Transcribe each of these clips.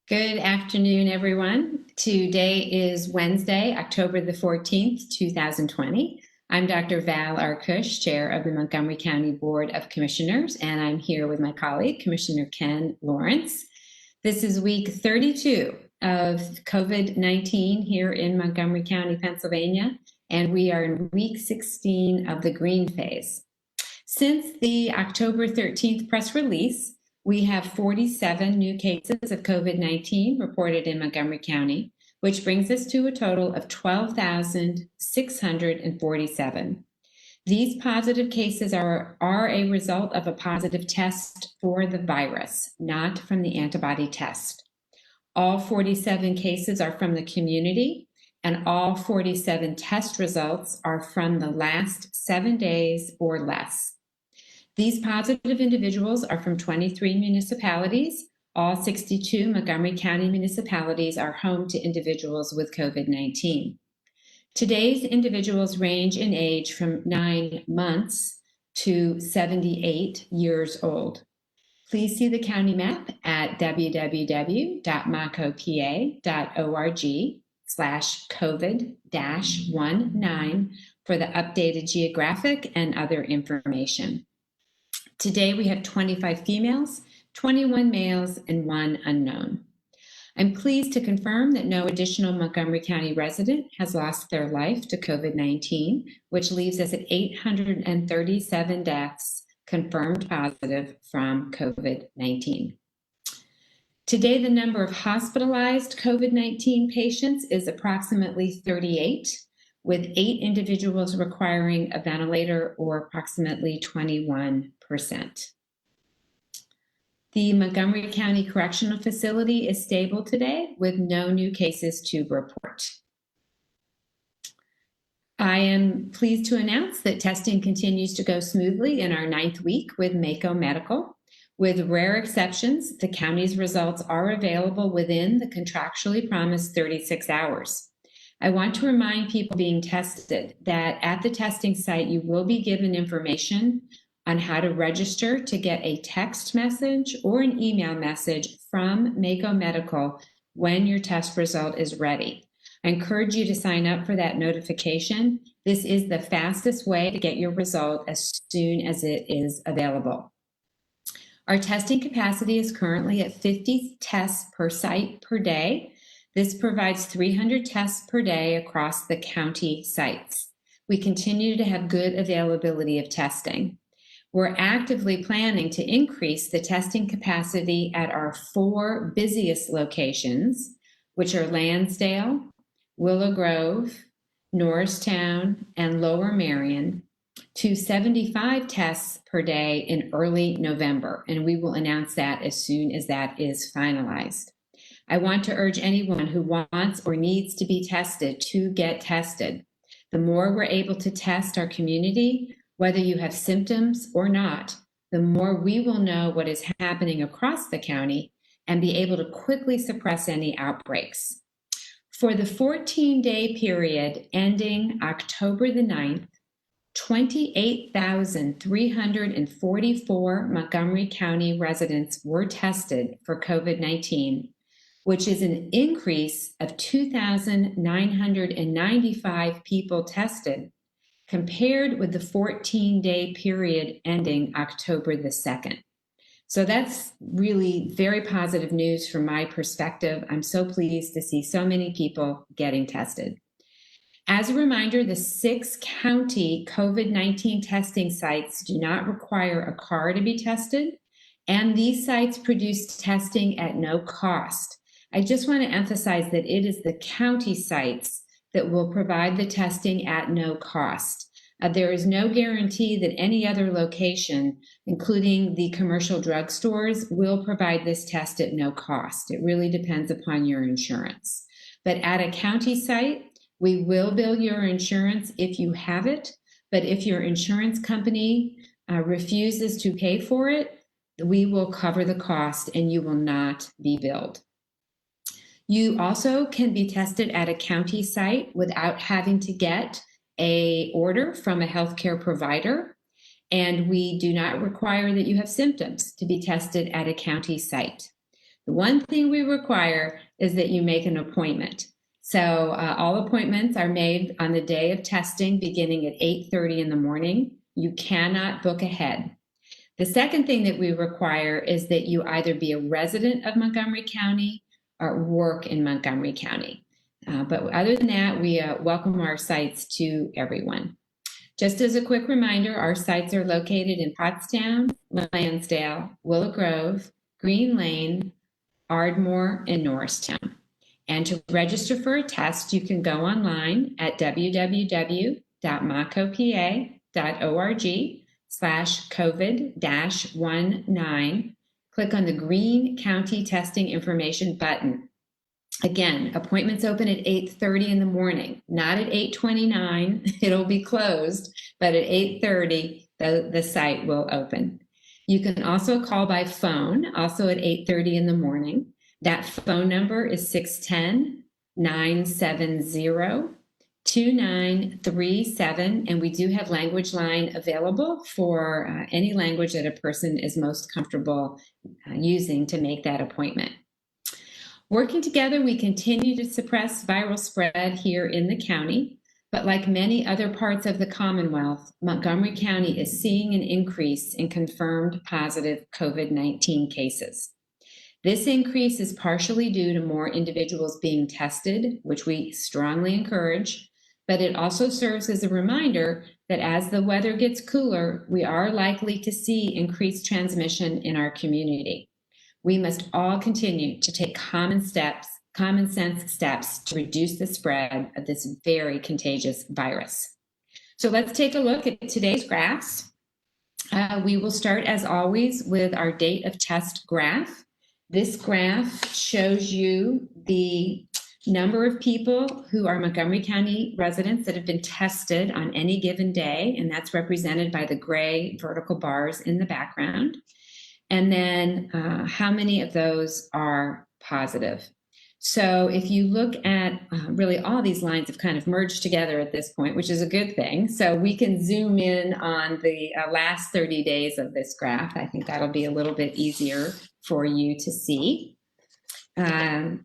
Good afternoon, everyone. Today is Wednesday, October the 14th, 2020. I'm Dr. Val Arkush, Chair of the Montgomery County Board of Commissioners, and I'm here with my colleague, Commissioner Ken Lawrence. This is week 32 of COVID-19 here in Montgomery County, Pennsylvania, and we are in week 16 of the green phase. Since the October 13th press release, we have 47 new cases of COVID-19 reported in Montgomery County, which brings us to a total of 12,647. These positive cases are a result of a positive test for the virus, not from the antibody test. All 47 cases are from the community, and all 47 test results are from the last 7 days or less. These positive individuals are from 23 municipalities. All 62 Montgomery County municipalities are home to individuals with COVID-19. Today's individuals range in age from 9 months to 78 years old. Please see the county map at www.montco.org/COVID-19 for the updated geographic and other information. Today we have 25 females, 21 males, and 1 unknown. I'm pleased to confirm that no additional Montgomery County resident has lost their life to COVID-19, which leaves us at 837 deaths confirmed positive from COVID-19. Today, the number of hospitalized COVID-19 patients is approximately 38, with 8 individuals requiring a ventilator, or approximately 21%. The Montgomery County Correctional Facility is stable today with no new cases to report. I am pleased to announce that testing continues to go smoothly in our 9th week with Mako Medical. With rare exceptions, the county's results are available within the contractually promised 36 hours. I want to remind people being tested that at the testing site, you will be given information on how to register to get a text message or an email message from Mako Medical when your test result is ready. I encourage you to sign up for that notification. This is the fastest way to get your result as soon as it is available. Our testing capacity is currently at 50 tests per site per day. This provides 300 tests per day across the county sites. We continue to have good availability of testing. We're actively planning to increase the testing capacity at our 4 busiest locations, which are Lansdale, Willow Grove, Norristown, and Lower Merion, to 75 tests per day in early November, and we will announce that as soon as that is finalized. I want to urge anyone who wants or needs to be tested to get tested. The more we're able to test our community, whether you have symptoms or not, the more we will know what is happening across the county and be able to quickly suppress any outbreaks. For the 14-day period ending October the 9th, 28,344 Montgomery County residents were tested for COVID-19, which is an increase of 2,995 people tested compared with the 14-day period ending October the 2nd. So that's really very positive news from my perspective. I'm so pleased to see so many people getting tested. As a reminder, the 6 county COVID-19 testing sites do not require a car to be tested, and these sites produce testing at no cost. I just want to emphasize that it is the county sites that will provide the testing at no cost. There is no guarantee that any other location, including the commercial drugstores, will provide this test at no cost. It really depends upon your insurance. But at a county site, we will bill your insurance if you have it, but if your insurance company refuses to pay for it, we will cover the cost and you will not be billed. You also can be tested at a county site without having to get an order from a healthcare provider, and we do not require that you have symptoms to be tested at a county site. The one thing we require is that you make an appointment. So all appointments are made on the day of testing beginning at 8:30 in the morning. You cannot book ahead. The second thing that we require is that you either be a resident of Montgomery County or work in Montgomery County. But other than that, we welcome our sites to everyone. Just as a quick reminder, our sites are located in Pottstown, Lansdale, Willow Grove, Green Lane, Ardmore, and Norristown. And to register for a test, you can go online at www.montcopa.org/COVID-19. Click on the Green County Testing Information button. Again, appointments open at 8:30 in the morning, not at 8:29. It'll be closed, but at 8:30, the site will open. You can also call by phone, also at 8:30 in the morning. That phone number is 610-970-2937, and we do have language line available for any language that a person is most comfortable using to make that appointment. Working together, we continue to suppress viral spread here in the county, but like many other parts of the Commonwealth, Montgomery County is seeing an increase in confirmed positive COVID-19 cases. This increase is partially due to more individuals being tested, which we strongly encourage, but it also serves as a reminder that as the weather gets cooler, we are likely to see increased transmission in our community. We must all continue to take common sense steps to reduce the spread of this very contagious virus. So let's take a look at today's graphs. We will start, as always, with our date of test graph. This graph shows you the number of people who are Montgomery County residents that have been tested on any given day, and that's represented by the gray vertical bars in the background. And then how many of those are positive. So if you look at really all these lines have kind of merged together at this point, which is a good thing. So we can zoom in on the last 30 days of this graph. I think that'll be a little bit easier for you to see. As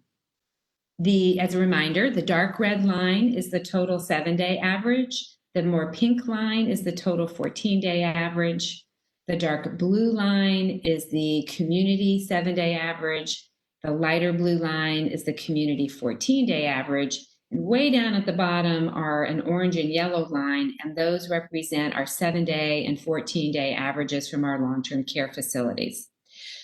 a reminder, the dark red line is the total 7-day average. The more pink line is the total 14-day average. The dark blue line is the community 7-day average. The lighter blue line is the community 14-day average. And way down at the bottom are an orange and yellow line, and those represent our 7-day and 14-day averages from our long-term care facilities.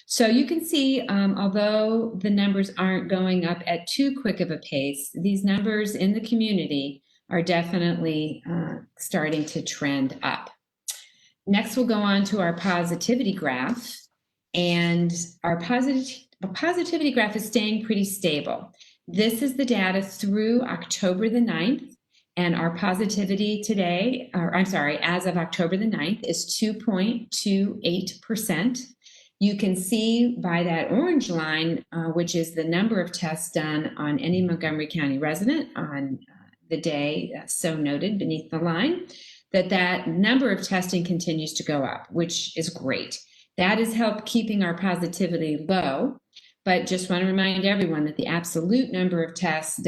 So you can see, although the numbers aren't going up at too quick of a pace, these numbers in the community are definitely starting to trend up. Next, we'll go on to our positivity graph, and our positivity graph is staying pretty stable. This is the data through October the 9th, and our positivity today, as of October the 9th, is 2.28%. You can see by that orange line, which is the number of tests done on any Montgomery County resident on the day so noted beneath the line, that number of testing continues to go up, which is great. That has helped keeping our positivity low, but just want to remind everyone that the absolute number of tests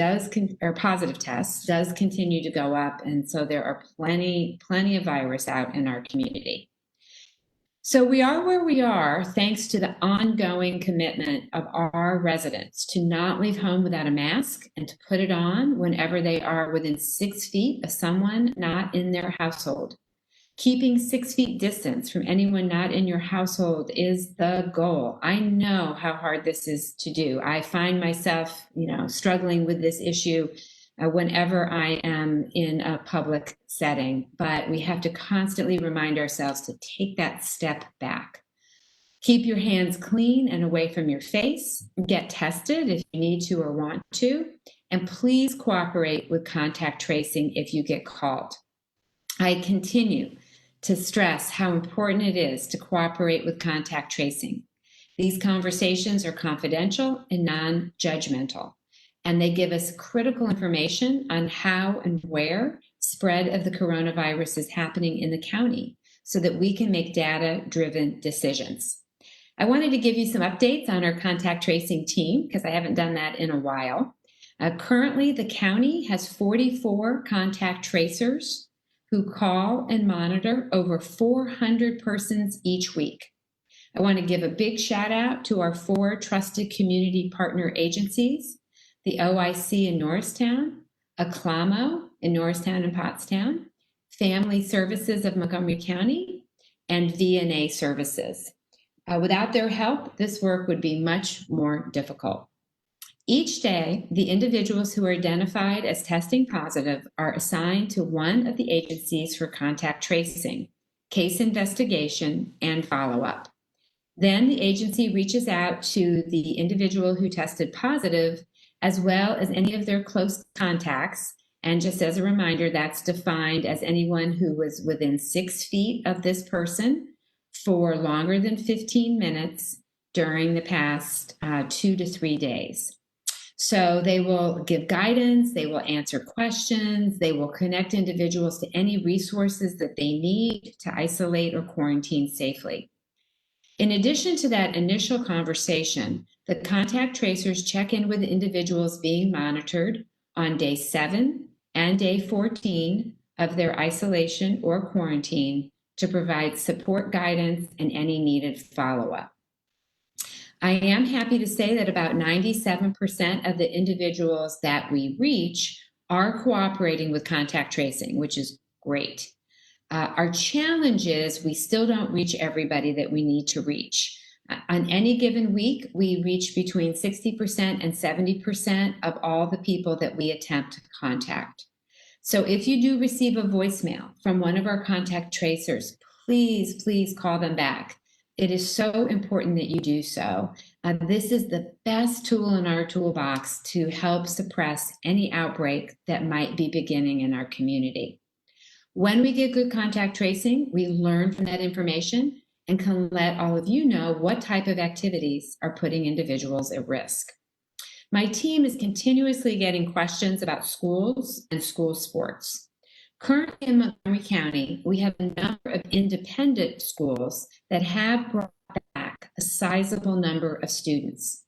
positive tests does continue to go up, and so there are plenty of virus out in our community. So we are where we are thanks to the ongoing commitment of our residents to not leave home without a mask and to put it on whenever they are within 6 feet of someone not in their household. Keeping 6 feet distance from anyone not in your household is the goal. I know how hard this is to do. I find myself, struggling with this issue whenever I am in a public setting, but we have to constantly remind ourselves to take that step back. Keep your hands clean and away from your face. Get tested if you need to or want to, and please cooperate with contact tracing if you get called. I continue to stress how important it is to cooperate with contact tracing. These conversations are confidential and non-judgmental, and they give us critical information on how and where spread of the coronavirus is happening in the county so that we can make data-driven decisions. I wanted to give you some updates on our contact tracing team because I haven't done that in a while. Currently, the county has 44 contact tracers who call and monitor over 400 persons each week. I want to give a big shout out to our 4 trusted community partner agencies, the OIC in Norristown, ACLAMO in Norristown and Pottstown, Family Services of Montgomery County, and VNA Services. Without their help, this work would be much more difficult. Each day, the individuals who are identified as testing positive are assigned to one of the agencies for contact tracing, case investigation, and follow-up. Then the agency reaches out to the individual who tested positive, as well as any of their close contacts. And just as a reminder, that's defined as anyone who was within 6 feet of this person for longer than 15 minutes during the past 2 to 3 days. So they will give guidance, they will answer questions, they will connect individuals to any resources that they need to isolate or quarantine safely. In addition to that initial conversation, the contact tracers check in with individuals being monitored on day 7 and day 14 of their isolation or quarantine to provide support guidance and any needed follow-up. I am happy to say that about 97% of the individuals that we reach are cooperating with contact tracing, which is great. Our challenge is we still don't reach everybody that we need to reach. On any given week, we reach between 60% and 70% of all the people that we attempt to contact. So if you do receive a voicemail from one of our contact tracers, please call them back. It is so important that you do so. This is the best tool in our toolbox to help suppress any outbreak that might be beginning in our community. When we get good contact tracing, we learn from that information and can let all of you know what type of activities are putting individuals at risk. My team is continuously getting questions about schools and school sports. Currently in Montgomery County, we have a number of independent schools that have brought back a sizable number of students.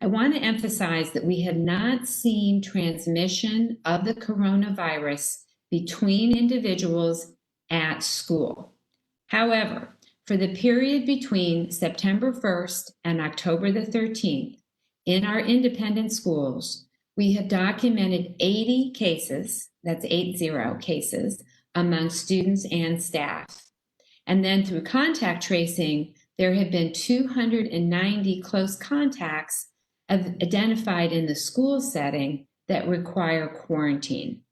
I want to emphasize that we have not seen transmission of the coronavirus between individuals at school. However, for the period between September 1st and October the 13th, in our independent schools, we have documented 80 cases, that's 80 cases, among students and staff. And then through contact tracing, there have been 290 close contacts identified in the school setting that require quarantine.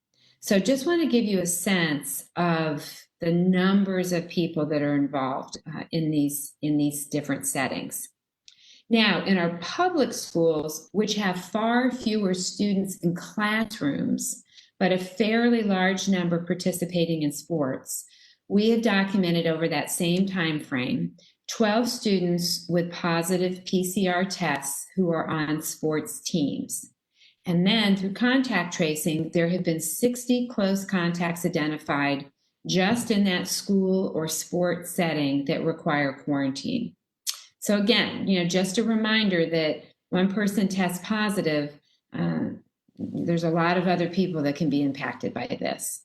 So just want to give you a sense of the numbers of people that are involved in these different settings. Now, in our public schools, which have far fewer students in classrooms, but a fairly large number participating in sports, we have documented over that same time frame 12 students with positive PCR tests who are on sports teams. And then through contact tracing, there have been 60 close contacts identified just in that school or sports setting that require quarantine. So again, just a reminder that one person tests positive, there's a lot of other people that can be impacted by this.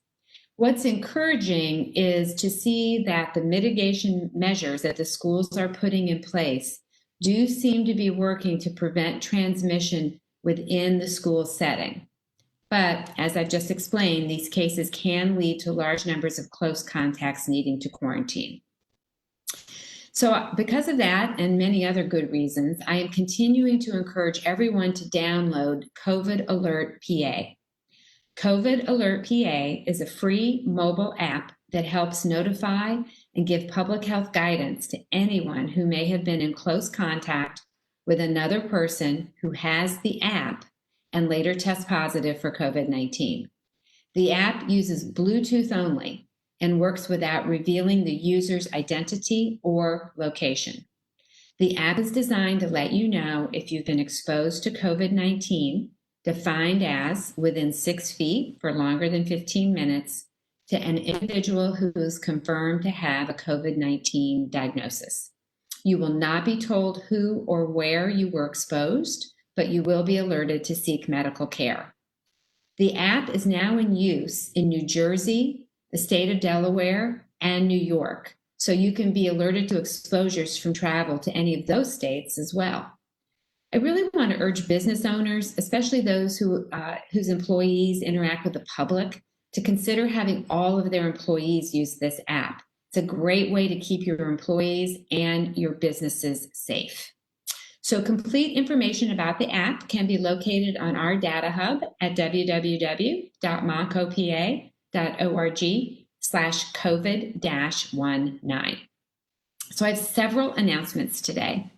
What's encouraging is to see that the mitigation measures that the schools are putting in place do seem to be working to prevent transmission within the school setting. But as I've just explained, these cases can lead to large numbers of close contacts needing to quarantine. So because of that and many other good reasons, I am continuing to encourage everyone to download COVID Alert PA. COVID Alert PA is a free mobile app that helps notify and give public health guidance to anyone who may have been in close contact with another person who has the app and later test positive for COVID-19. The app uses Bluetooth only and works without revealing the user's identity or location. The app is designed to let you know if you've been exposed to COVID-19, defined as within 6 feet for longer than 15 minutes, to an individual who is confirmed to have a COVID-19 diagnosis. You will not be told who or where you were exposed, but you will be alerted to seek medical care. The app is now in use in New Jersey, the state of Delaware, and New York, so you can be alerted to exposures from travel to any of those states as well. I really want to urge business owners, especially those whose employees interact with the public, to consider having all of their employees use this app. It's a great way to keep your employees and your businesses safe. So complete information about the app can be located on our data hub at www.montcopa.org/COVID-19. So I have several announcements today.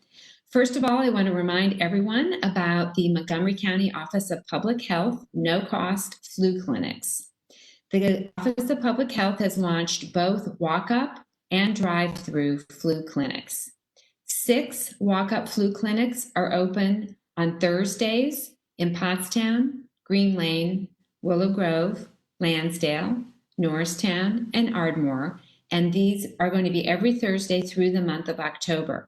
First of all, I want to remind everyone about the Montgomery County Office of Public Health no-cost flu clinics. The Office of Public Health has launched both walk-up and drive-through flu clinics. 6 walk-up flu clinics are open on Thursdays in Pottstown, Green Lane, Willow Grove, Lansdale, Norristown, and Ardmore, and these are going to be every Thursday through the month of October.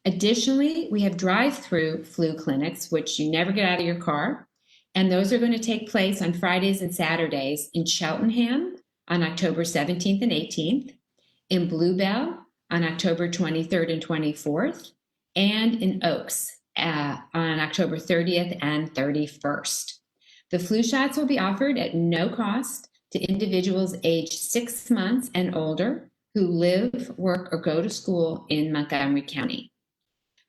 Additionally, we have drive-through flu clinics, which you never get out of your car, and those are going to take place on Fridays and Saturdays in Cheltenham on October 17th and 18th, in Bluebell on October 23rd and 24th, and in Oaks on October 30th and 31st. The flu shots will be offered at no cost to individuals aged 6 months and older who live, work, or go to school in Montgomery County.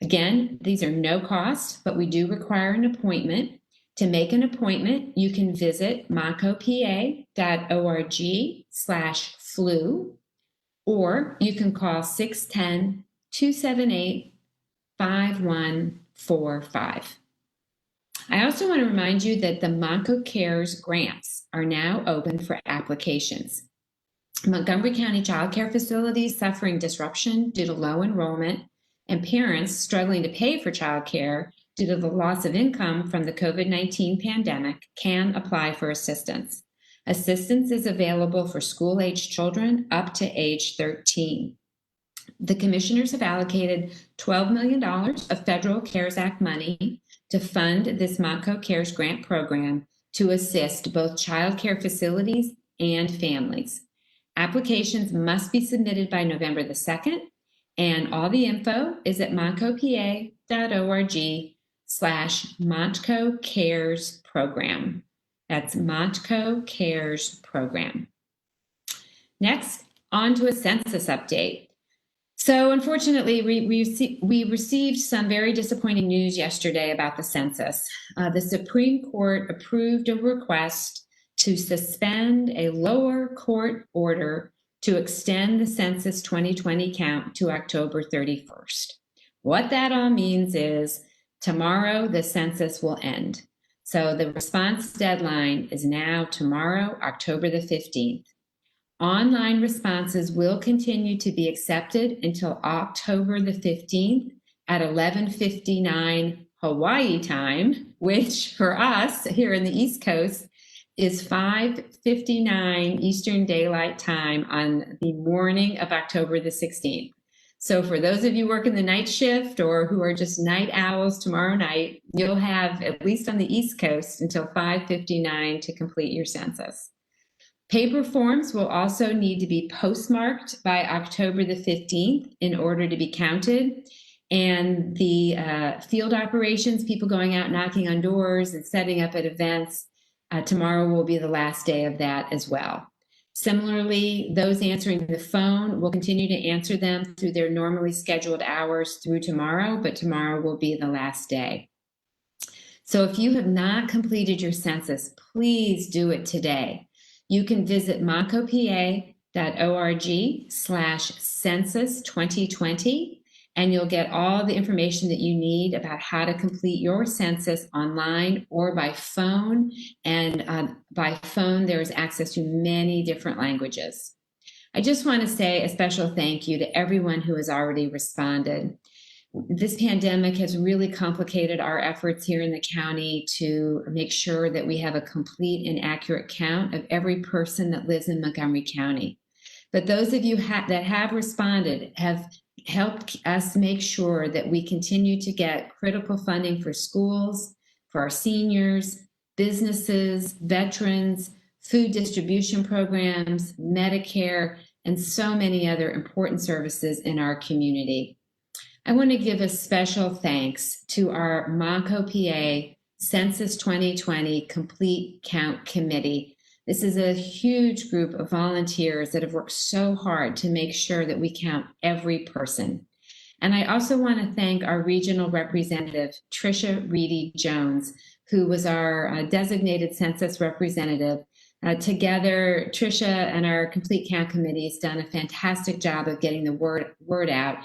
Again, these are no cost, but we do require an appointment. To make an appointment, you can visit montcopa.org/flu, or you can call 610-278-5145. I also want to remind you that the Montco Cares grants are now open for applications. Montgomery County child care facilities suffering disruption due to low enrollment and parents struggling to pay for child care due to the loss of income from the COVID-19 pandemic can apply for assistance. Assistance is available for school-aged children up to age 13. The commissioners have allocated $12 million of federal CARES Act money to fund this Montco Cares grant program to assist both child care facilities and families. Applications must be submitted by November the 2nd, and all the info is at montcopa.org/Montco Cares Program. That's Montco Cares Program. Next, on to a census update. So unfortunately, we received some very disappointing news yesterday about the census. The Supreme Court approved a request to suspend a lower court order to extend the Census 2020 count to October 31st. What that all means is tomorrow the census will end. So the response deadline is now tomorrow, October the 15th. Online responses will continue to be accepted until October the 15th at 11:59 Hawaii time, which for us here in the East Coast is 5:59 Eastern Daylight Time on the morning of October the 16th. So for those of you working the night shift or who are just night owls tomorrow night, you'll have, at least on the East Coast, until 5:59 to complete your census. Paper forms will also need to be postmarked by October the 15th in order to be counted. And the field operations, people going out knocking on doors and setting up at events, tomorrow will be the last day of that as well. Similarly, those answering the phone will continue to answer them through their normally scheduled hours through tomorrow, but tomorrow will be the last day. So if you have not completed your census, please do it today. You can visit montcopa.org/census2020, and you'll get all the information that you need about how to complete your census online or by phone. And by phone, there is access to many different languages. I just want to say a special thank you to everyone who has already responded. This pandemic has really complicated our efforts here in the county to make sure that we have a complete and accurate count of every person that lives in Montgomery County. But those of you that have responded have helped us make sure that we continue to get critical funding for schools, for our seniors, businesses, veterans, food distribution programs, Medicare, and so many other important services in our community. I want to give a special thanks to our Monco PA Census 2020 Complete Count Committee. This is a huge group of volunteers that have worked so hard to make sure that we count every person. And I also want to thank our regional representative, Tricia Reedy Jones, who was our designated census representative. Together, Tricia and our Complete Count Committee has done a fantastic job of getting the word out.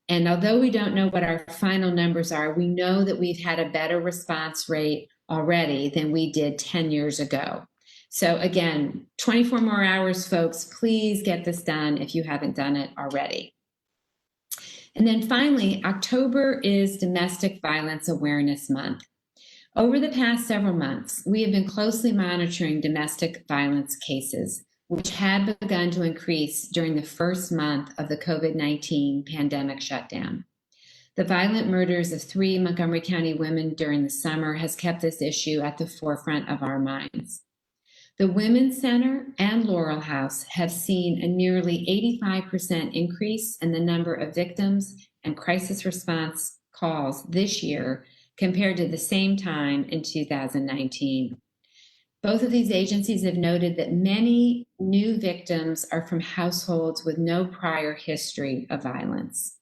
And although we don't know what our final numbers are, we know that we've had a better response rate already than we did 10 years ago. So again, 24 more hours, folks, please get this done if you haven't done it already. And then finally, October is Domestic Violence Awareness Month. Over the past several months, we have been closely monitoring domestic violence cases, which had begun to increase during the first month of the COVID-19 pandemic shutdown. The violent murders of 3 Montgomery County women during the summer has kept this issue at the forefront of our minds. The Women's Center and Laurel House have seen a nearly 85% increase in the number of victims and crisis response calls this year compared to the same time in 2019. Both of these agencies have noted that many new victims are from households with no prior history of violence.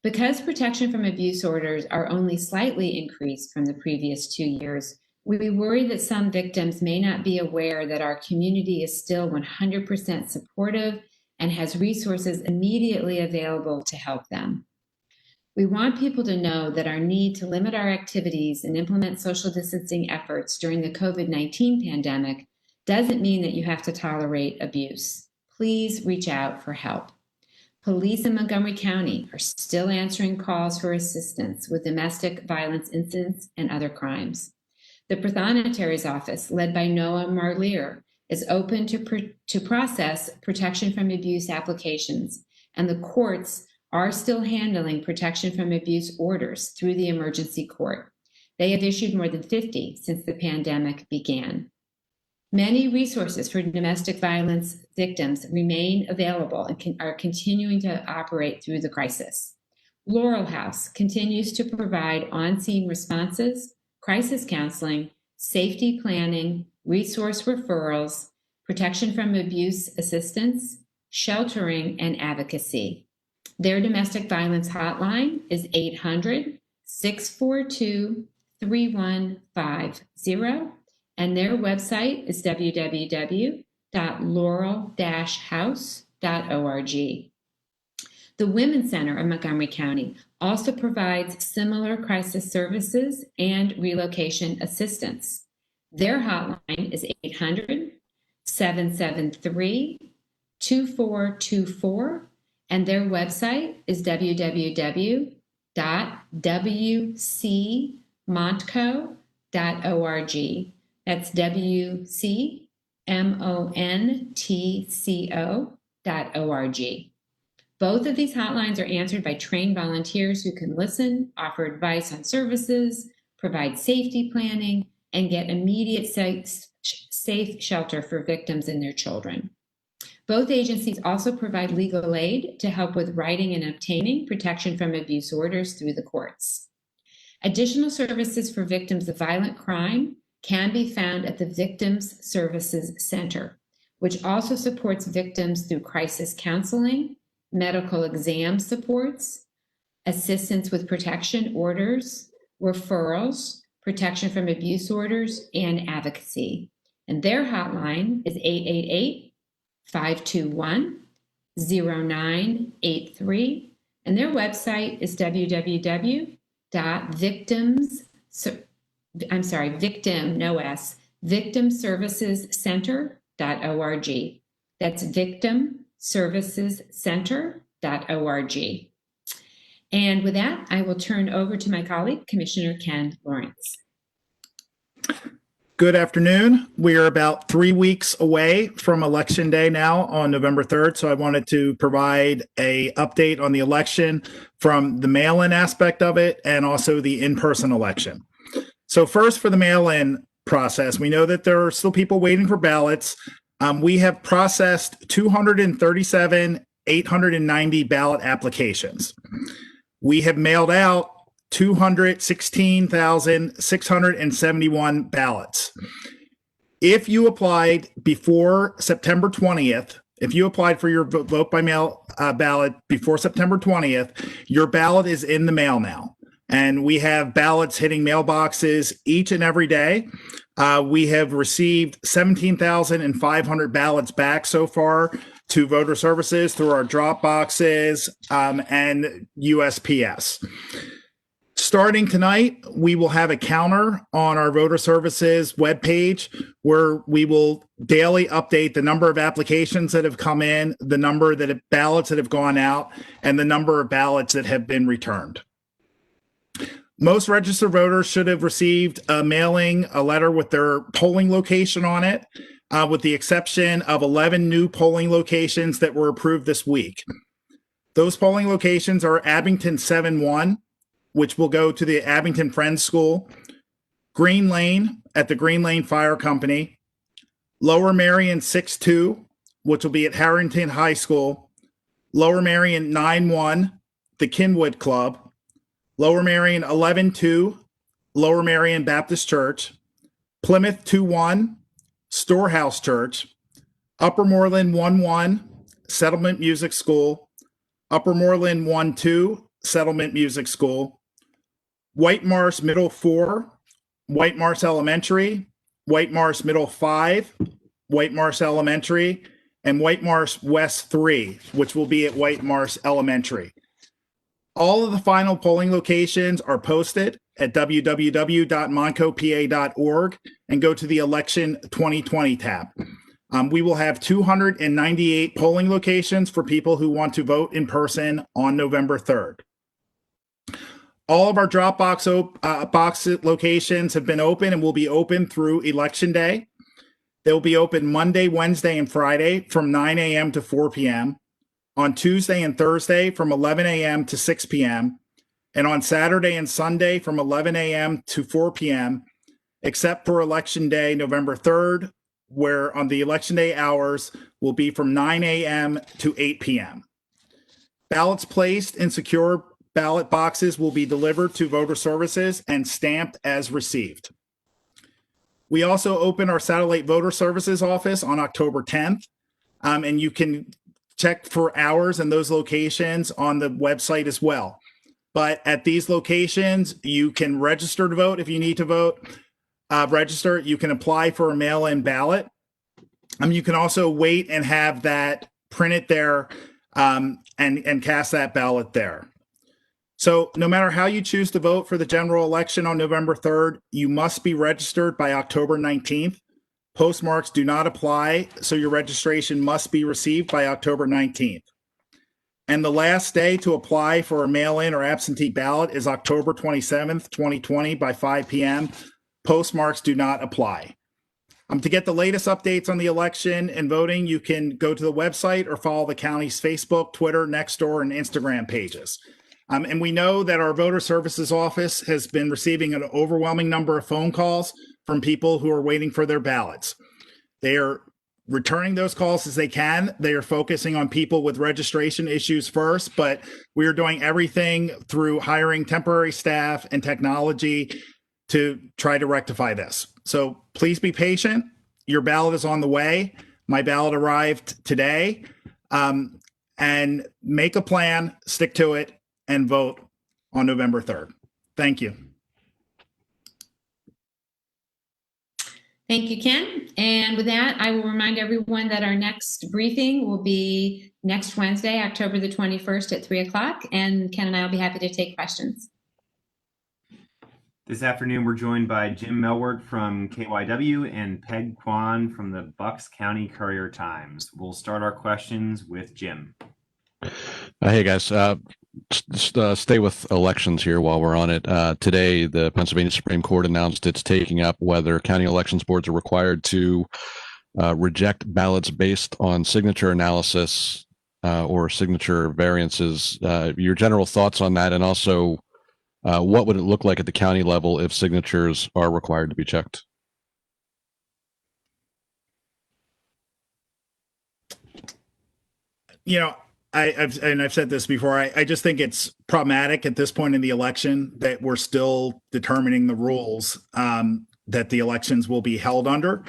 Because protection from abuse orders are only slightly increased from the previous 2 years, we worry that some victims may not be aware that our community is still 100% supportive and has resources immediately available to help them. We want people to know that our need to limit our activities and implement social distancing efforts during the COVID-19 pandemic doesn't mean that you have to tolerate abuse. Please reach out for help. Police in Montgomery County are still answering calls for assistance with domestic violence incidents and other crimes. The Prothonotary's office, led by Noah Marlier, is open to process protection from abuse applications, and the courts are still handling protection from abuse orders through the emergency court. They have issued more than 50 since the pandemic began. Many resources for domestic violence victims remain available and are continuing to operate through the crisis. Laurel House continues to provide on-scene responses, crisis counseling, safety planning, resource referrals, protection from abuse assistance, sheltering, and advocacy. Their domestic violence hotline is 800-642-3150, and their website is www.laurel-house.org. The Women's Center of Montgomery County also provides similar crisis services and relocation assistance. Their hotline is 800-773-2424, and their website is www.wcmontco.org. That's wcmontco.org. Both of these hotlines are answered by trained volunteers who can listen, offer advice on services, provide safety planning, and get immediate safe shelter for victims and their children. Both agencies also provide legal aid to help with writing and obtaining protection from abuse orders through the courts. Additional services for victims of violent crime can be found at the Victims Services Center, which also supports victims through crisis counseling, medical exam supports, assistance with protection orders, referrals, protection from abuse orders, and advocacy. And their hotline is 888-521-0983, and their website is victimservicescenter.org. That's victimservicescenter.org. And with that, I will turn over to my colleague, Commissioner Ken Lawrence. Good afternoon. We are about 3 weeks away from Election Day now on November 3rd. So I wanted to provide a update on the election from the mail-in aspect of it and also the in-person election. So first, for the mail-in process, we know that there are still people waiting for ballots. We have processed 237,890 ballot applications. We have mailed out 216,671 ballots. If you applied before September 20th, if you applied for your vote by mail ballot before September 20th, your ballot is in the mail now. And we have ballots hitting mailboxes each and every day. We have received 17,500 ballots back so far to voter services through our drop boxes and USPS. Starting tonight, we will have a counter on our voter services webpage where we will daily update the number of applications that have come in, the number of ballots that have gone out, and the number of ballots that have been returned. Most registered voters should have received a letter with their polling location on it, with the exception of 11 new polling locations that were approved this week. Those polling locations are Abington 7-1, which will go to the Abington Friends School, Green Lane at the Green Lane Fire Company, Lower Marion 6-2, which will be at Harrington High School, Lower Marion 9-1, the Kinwood Club, Lower Marion 11-2, Lower Marion Baptist Church, Plymouth 2-1, Storehouse Church, Upper Moreland 1-1, Settlement Music School, Upper Moreland 1-2, Settlement Music School, White Marsh Middle 4, White Marsh Elementary, White Marsh Middle 5, White Marsh Elementary, and White Marsh West 3, which will be at White Marsh Elementary. All of the final polling locations are posted at www.moncopa.org and go to the Election 2020 tab. We will have 298 polling locations for people who want to vote in person on November 3rd. All of our drop box locations have been open and will be open through Election Day. They'll be open Monday, Wednesday, and Friday from 9 a.m. to 4 p.m., on Tuesday and Thursday from 11 a.m. to 6 p.m., and on Saturday and Sunday from 11 a.m. to 4 p.m., except for Election Day, November 3rd, where on the Election Day hours will be from 9 a.m. to 8 p.m. Ballots placed in secure ballot boxes will be delivered to voter services and stamped as received. We also open our satellite voter services office on October 10th, and you can check for hours and those locations on the website as well. But at these locations, you can register to vote if you need to vote. Register. You can apply for a mail-in ballot. You can also wait and have that printed there and cast that ballot there. So no matter how you choose to vote for the general election on November 3rd, you must be registered by October 19th. Postmarks do not apply, so your registration must be received by October 19th. And the last day to apply for a mail-in or absentee ballot is October 27th, 2020 by 5 p.m. Postmarks do not apply. To get the latest updates on the election and voting, you can go to the website or follow the county's Facebook, Twitter, Nextdoor, and Instagram pages. And we know that our voter services office has been receiving an overwhelming number of phone calls from people who are waiting for their ballots. They are returning those calls as they can. They are focusing on people with registration issues first, but we are doing everything through hiring temporary staff and technology to try to rectify this. So please be patient. Your ballot is on the way. My ballot arrived today. And make a plan, stick to it, and vote on November 3rd. Thank you. Thank you, Ken. And with that, I will remind everyone that our next briefing will be next Wednesday, October the 21st at 3 o'clock. And Ken and I will be happy to take questions. This afternoon, we're joined by Jim Melwert from KYW and Peg Kwan from the Bucks County Courier-Times. We'll start our questions with Jim. Hey guys, stay with elections here while we're on it. Today, the Pennsylvania Supreme Court announced it's taking up whether county elections boards are required to reject ballots based on signature analysis or signature variances. Your general thoughts on that, and also what would it look like at the county level if signatures are required to be checked? You know, I've said this before. I just think it's problematic at this point in the election that we're still determining the rules that the elections will be held under.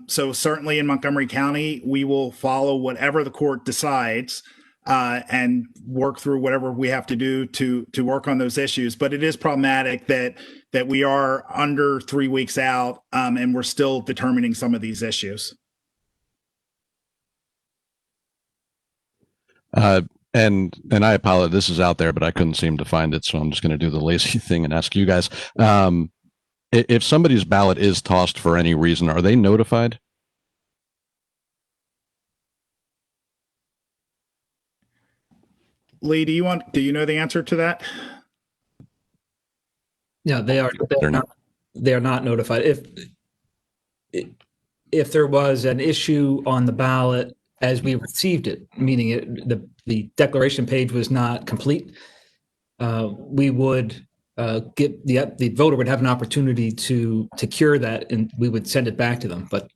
So certainly in Montgomery County, we will follow whatever the court decides and work through whatever we have to do to work on those issues. But it is problematic that we are under 3 weeks out and we're still determining some of these issues. And I apologize, this is out there, but I couldn't seem to find it, so I'm just going to do the lazy thing and ask you guys. If somebody's ballot is tossed for any reason, are they notified? Lee, do you know the answer to that? Yeah, they are not notified. If there was an issue on the ballot as we received it, meaning the declaration page was not complete, we would get the voter would have an opportunity to cure that, and we would send it back to them. But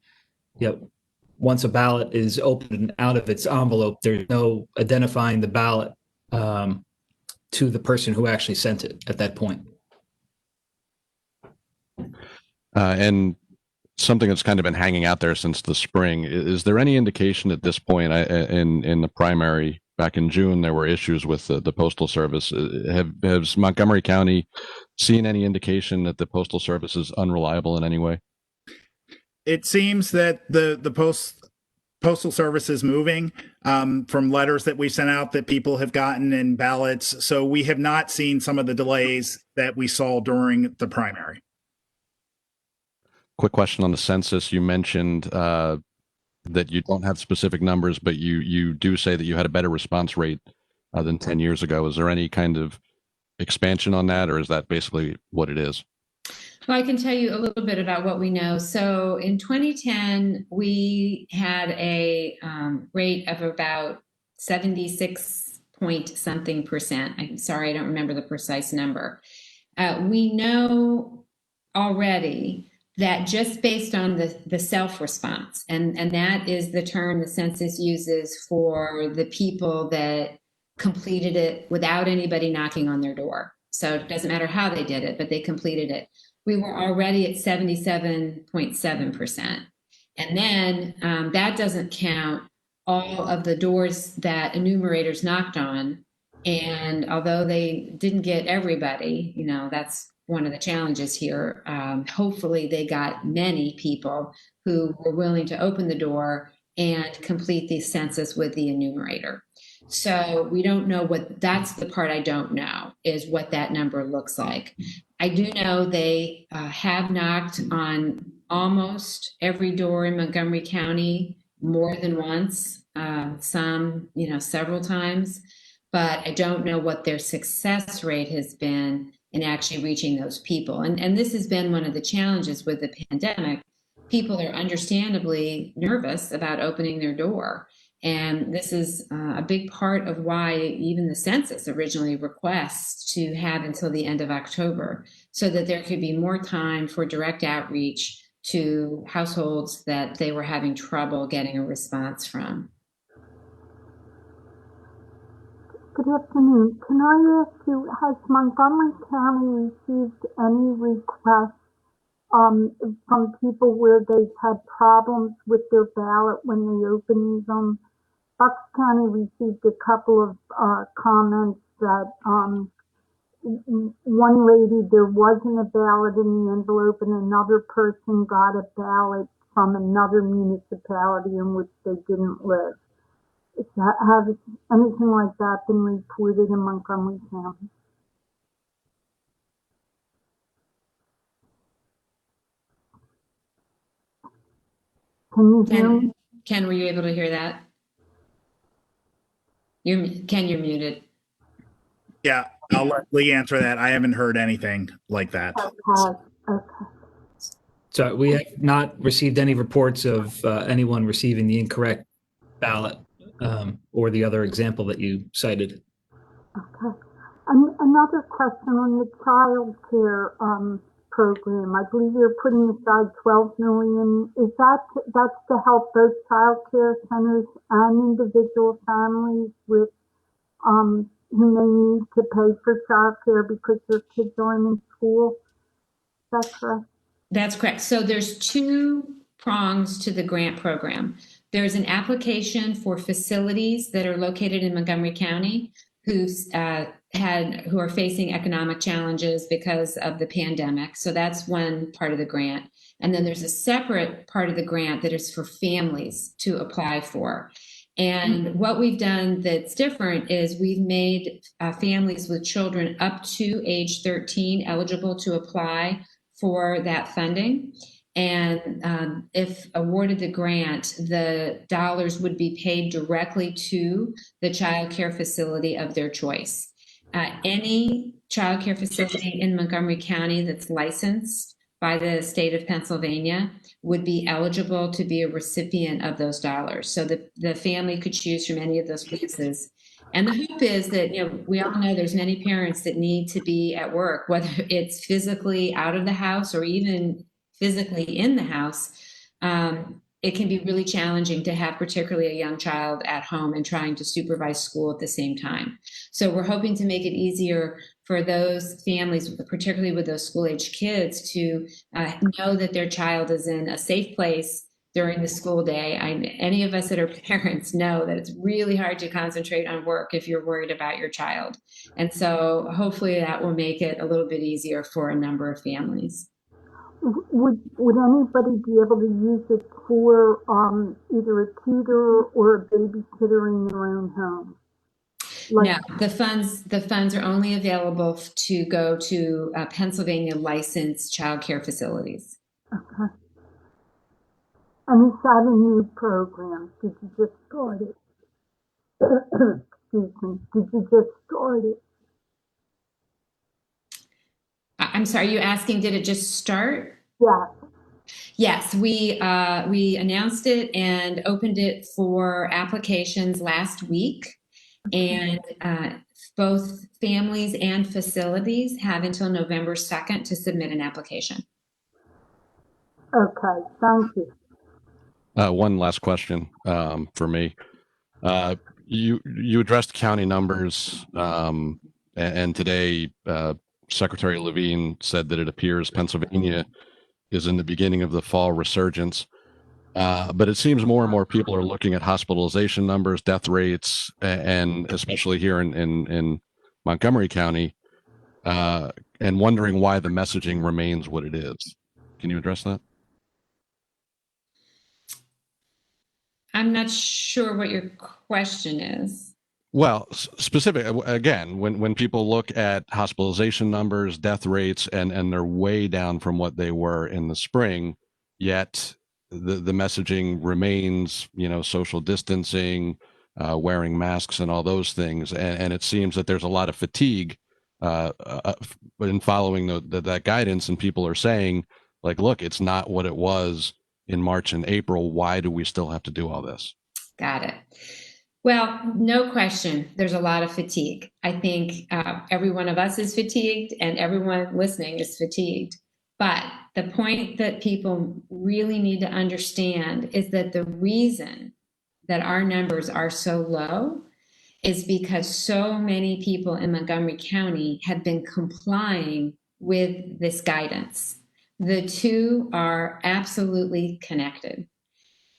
once a ballot is opened and out of its envelope, there's no identifying the ballot to the person who actually sent it at that point. And something that's kind of been hanging out there since the spring. Is there any indication at this point in the primary back in June, there were issues with the Postal Service? Has Montgomery County seen any indication that the Postal Service is unreliable in any way? It seems that the Postal Service is moving from letters that we sent out that people have gotten in ballots. So we have not seen some of the delays that we saw during the primary. Quick question on the census. You mentioned that you don't have specific numbers, but you do say that you had a better response rate than 10 years ago. Is there any kind of expansion on that, or is that basically what it is? Well, I can tell you a little bit about what we know. So in 2010, we had a rate of about 76 point something percent. I'm sorry, I don't remember the precise number. We know already that just based on the self-response, and that is the term the census uses for the people that completed it without anybody knocking on their door. So it doesn't matter how they did it, but they completed it. We were already at 77.7%. And then that doesn't count all of the doors that enumerators knocked on. And although they didn't get everybody, that's one of the challenges here. Hopefully they got many people who were willing to open the door and complete the census with the enumerator. So we don't know that's the part I don't know, is what that number looks like. I do know they have knocked on almost every door in Montgomery County more than once, some, several times, but I don't know what their success rate has been in actually reaching those people. And this has been one of the challenges with the pandemic. People are understandably nervous about opening their door. And this is a big part of why even the census originally requests to have until the end of October, so that there could be more time for direct outreach to households that they were having trouble getting a response from. Good afternoon. Can I ask you, has Montgomery County received any requests from people where they've had problems with their ballot when they open them? Bucks County received a couple of comments that one lady, there wasn't a ballot in the envelope, and another person got a ballot from another municipality in which they didn't live. Has anything like that been reported in Montgomery County? Can you hear me? Ken, were you able to hear that? Ken, you're muted. Yeah, I'll let Lee answer that. I haven't heard anything like that. Okay, okay. So we have not received any reports of anyone receiving the incorrect ballot or the other example that you cited. Okay. Another question on the child care program. I believe you're putting aside $12 million. Is that's to help both child care centers and individual families with who may need to pay for child care because their kids aren't in school? Is that correct? That's correct. So there's two prongs to the grant program. There's an application for facilities that are located in Montgomery County who are facing economic challenges because of the pandemic. So that's one part of the grant. And then there's a separate part of the grant that is for families to apply for. And what we've done that's different is we've made families with children up to age 13 eligible to apply for that funding. And if awarded the grant, the dollars would be paid directly to the child care facility of their choice. Any child care facility in Montgomery County that's licensed by the state of Pennsylvania would be eligible to be a recipient of those dollars. So the family could choose from any of those places. And the hope is that, we all know there's many parents that need to be at work, whether it's physically out of the house or even physically in the house. It can be really challenging to have particularly a young child at home and trying to supervise school at the same time. So we're hoping to make it easier for those families, particularly with those school-age kids, to know that their child is in a safe place during the school day. Any of us that are parents know that it's really hard to concentrate on work if you're worried about your child. And so hopefully that will make it a little bit easier for a number of families. Would anybody be able to use it for either a tutor or a babysitter in their own home? No, the funds are only available to go to Pennsylvania licensed child care facilities. Okay. And is that a new program? Did you just start it? Excuse me. Did you just start it? I'm sorry, you asking, did it just start? Yeah. Yes, we announced it and opened it for applications last week. And both families and facilities have until November 2nd to submit an application. Okay, thank you. One last question for me. You addressed county numbers, and today Secretary Levine said that it appears Pennsylvania is in the beginning of the fall resurgence. But it seems more and more people are looking at hospitalization numbers, death rates, and especially here in Montgomery County, and wondering why the messaging remains what it is. Can you address that? I'm not sure what your question is. Well, specific again, when people look at hospitalization numbers, death rates, and they're way down from what they were in the spring, yet the messaging remains, social distancing, wearing masks, and all those things, and it seems that there's a lot of fatigue in following that guidance, and people are saying, like, look, it's not what it was in March and April. Why do we still have to do all this? Got it. Well, no question, there's a lot of fatigue. I think every one of us is fatigued and everyone listening is fatigued. But the point that people really need to understand is that the reason that our numbers are so low is because so many people in Montgomery County have been complying with this guidance. The two are absolutely connected.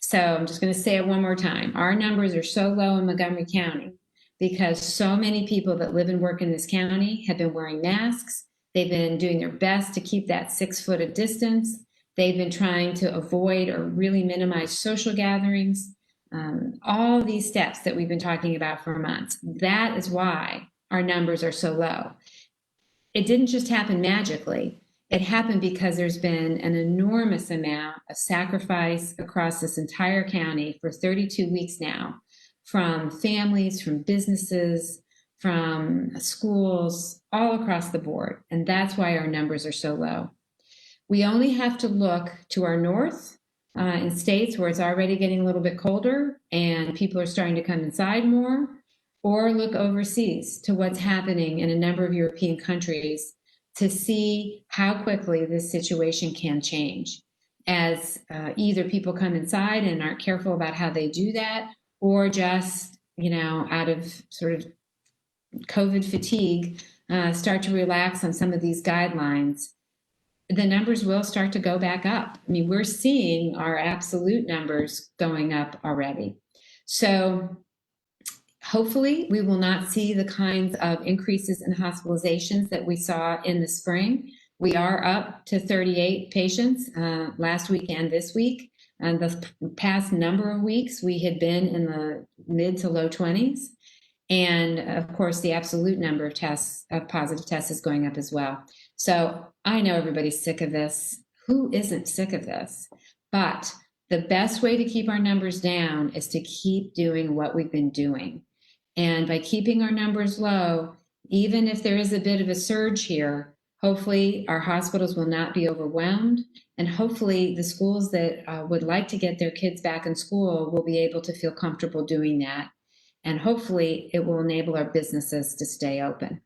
So I'm just going to say it one more time. Our numbers are so low in Montgomery County because so many people that live and work in this county have been wearing masks. They've been doing their best to keep that 6 foot of distance. They've been trying to avoid or really minimize social gatherings. All these steps that we've been talking about for months. That is why our numbers are so low. It didn't just happen magically. It happened because there's been an enormous amount of sacrifice across this entire county for 32 weeks now, from families, from businesses, from schools, all across the board. And that's why our numbers are so low. We only have to look to our north in states where it's already getting a little bit colder and people are starting to come inside more, or look overseas to what's happening in a number of European countries to see how quickly this situation can change as either people come inside and aren't careful about how they do that, or just, out of sort of COVID fatigue, start to relax on some of these guidelines. The numbers will start to go back up. I mean, we're seeing our absolute numbers going up already. So hopefully we will not see the kinds of increases in hospitalizations that we saw in the spring. We are up to 38 patients last week and this week. And the past number of weeks, we had been in the mid to low 20s. And of course, the absolute number of tests, of positive tests, is going up as well. So I know everybody's sick of this. Who isn't sick of this? But the best way to keep our numbers down is to keep doing what we've been doing. And by keeping our numbers low, even if there is a bit of a surge here, hopefully our hospitals will not be overwhelmed. And hopefully the schools that would like to get their kids back in school will be able to feel comfortable doing that. And hopefully it will enable our businesses to stay open.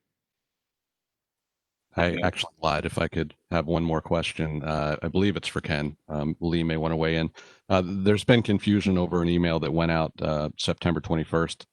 I actually lied. If I could have one more question, I believe it's for Ken. Lee may want to weigh in. There's been confusion over an email that went out September 21st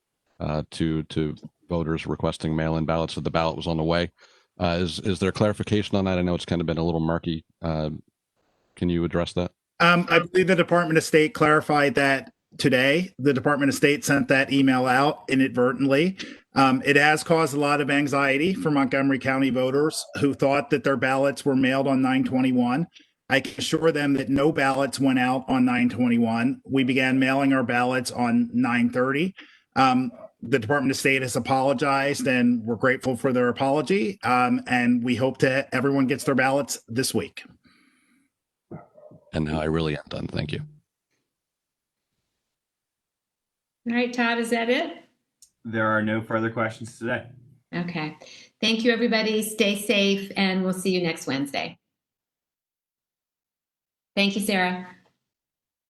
to voters requesting mail-in ballots, so the ballot was on the way. Is there clarification on that? I know it's kind of been a little murky. Can you address that? I believe the Department of State clarified that today. The Department of State sent that email out inadvertently. It has caused a lot of anxiety for Montgomery County voters who thought that their ballots were mailed on 9/21. I can assure them that no ballots went out on 9/21. We began mailing our ballots on 9/30. The Department of State has apologized, and we're grateful for their apology. And we hope that everyone gets their ballots this week. And now I really am done. Thank you. All right, Todd, is that it? There are no further questions today. Okay. Thank you, everybody. Stay safe, and we'll see you next Wednesday. Thank you, Sarah.